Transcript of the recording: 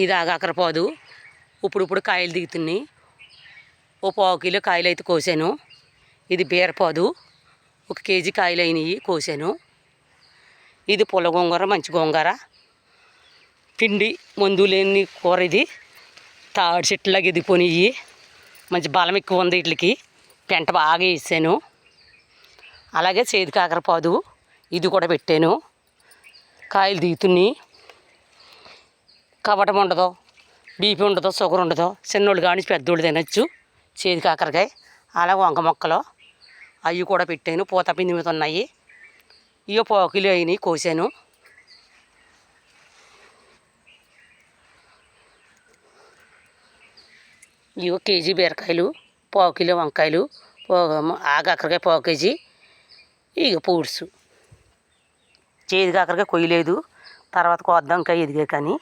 ఇది ఆగాకరపాదు. ఇప్పుడు కాయలు దిగుతున్నాయి. ఓ 1/4 కిలో కాయలు అయితే కోసాను. ఇది బీరపాదు, 1 కేజీ కాయలు అయినాయి కోసాను. ఇది పుల్ల గోంగూర, మంచి గోంగూర, పిండి మందు లేని కూర. ఇది తాడి చెట్టులాగా ఎదిగిపోయినాయి. మంచి బలం ఎక్కువ ఉంది వీటికి. పెంట బాగా వేసాను. అలాగే చేదు కాకరపాదు ఇది కూడా పెట్టాను. కాయలు దిగుతున్నాయి. కవటం ఉండదు, బీపీ ఉండదు, షుగర్ ఉండదు. చిన్నోళ్ళు కానీ పెద్దోళ్ళు తినచ్చు చేదు కాకరకాయ. అలాగే వంక మొక్కలు అవి కూడా పెట్టాను. పూత పిండి మీద ఉన్నాయి. ఇవి 1/4 కిలో అయినాయి కోసాను. ఇవి కేజీ బీరకాయలు, 1/4 కిలో వంకాయలు, ఆగాకరకాయ 1/4 కేజీ. ఇక పూడ్సు చేదు కాకరకాయ కొయ్యలేదు, తర్వాత కోద్దాం ఇంకా ఎదిగే కానీ.